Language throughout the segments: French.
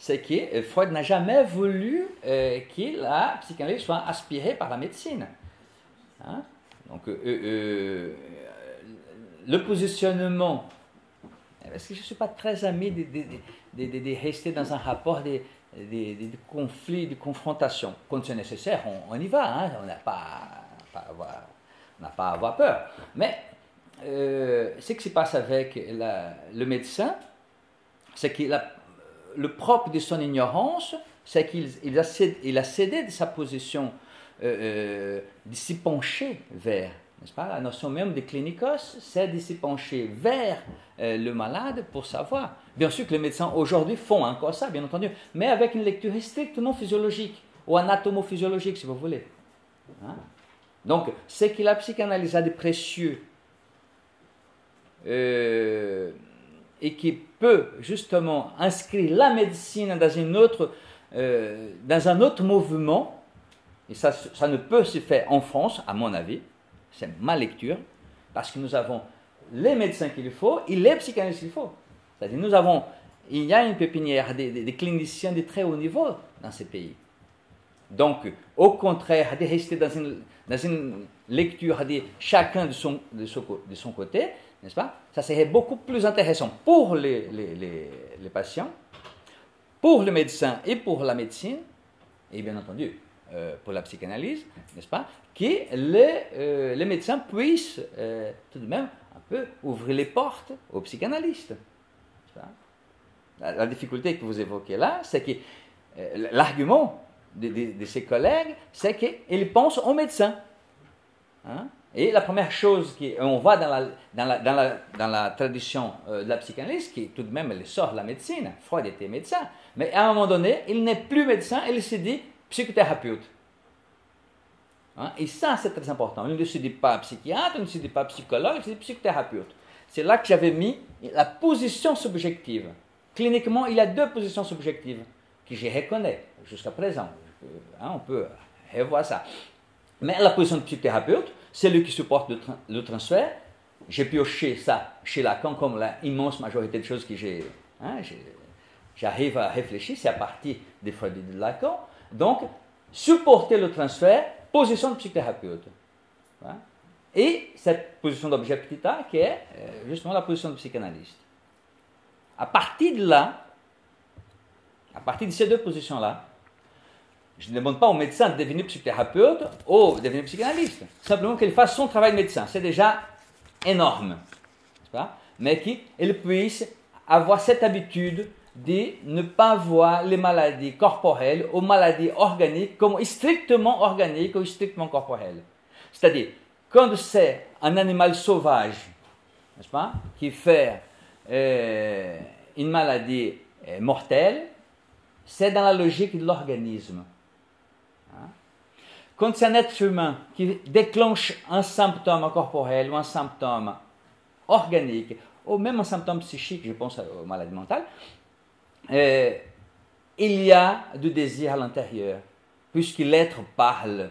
c'est que Freud n'a jamais voulu que la psychanalyse soit aspirée par la médecine. Hein? Donc, le positionnement, parce que je ne suis pas très ami de rester dans un rapport de conflits, de confrontation. Quand c'est nécessaire, on y va, hein? On n'a pas à avoir peur. Mais ce qui se passe avec le médecin, c'est que le propre de son ignorance, c'est qu'il a cédé de sa position de s'y pencher vers, n'est-ce pas? La notion même de clinicos, c'est de s'y pencher vers le malade pour savoir. Bien sûr que les médecins aujourd'hui font encore ça, bien entendu, mais avec une lecture strictement physiologique, ou anatomo-physiologique, si vous voulez. Hein? Donc, ce que la psychanalyse a de précieux, et qui peut justement inscrire la médecine dans un autre mouvement, et ça ne peut se faire en France, à mon avis, c'est ma lecture, parce que nous avons les médecins qu'il faut et les psychanalystes qu'il faut. C'est-à-dire il y a une pépinière des cliniciens de très haut niveau dans ces pays. Donc, au contraire, de rester dans une lecture de chacun de son côté, n'est-ce pas? Ça serait beaucoup plus intéressant pour les patients, pour le médecin et pour la médecine, et bien entendu pour la psychanalyse, n'est-ce pas? Que les médecins puissent tout de même un peu ouvrir les portes aux psychanalystes. La difficulté que vous évoquez là, c'est que l'argument de ses collègues, c'est qu'ils pensent aux médecins. Hein? Et la première chose qu'on voit dans la tradition de la psychanalyse, qui tout de même elle sort de la médecine, Freud était médecin, mais à un moment donné, il n'est plus médecin, il se dit psychothérapeute. Hein? Et ça, c'est très important. Il ne se dit pas psychiatre, il ne se dit pas psychologue, il se dit psychothérapeute. C'est là que j'avais mis la position subjective. Cliniquement, il y a deux positions subjectives que je reconnais jusqu'à présent. On peut revoir ça. Mais la position de psychothérapeute, c'est lui qui supporte le transfert. J'ai pioché ça chez Lacan comme la immense majorité de choses que j'arrive à réfléchir, c'est à partir des Freud et de Lacan. Donc, supporter le transfert, position de psychothérapeute. Hein? Et cette position d'objectivité qui est justement la position de psychanalyste. À partir de là, à partir de ces deux positions-là, je ne demande pas au médecin de devenir psychothérapeute ou de devenir psychanalyste. Simplement qu'il fasse son travail de médecin. C'est déjà énorme. N'est-ce pas? Mais qu'il puisse avoir cette habitude de ne pas voir les maladies corporelles ou maladies organiques comme strictement organiques ou strictement corporelles. C'est-à-dire, quand c'est un animal sauvage, n'est-ce pas, qui fait une maladie mortelle, c'est dans la logique de l'organisme. Quand c'est un être humain qui déclenche un symptôme corporel ou un symptôme organique, ou même un symptôme psychique, je pense aux maladies mentales, il y a du désir à l'intérieur, puisque l'être parle.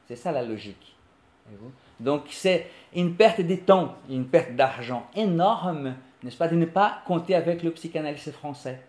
C'est ça la logique. Donc c'est une perte de temps, une perte d'argent énorme, n'est-ce pas, de ne pas compter avec le psychanalyste français.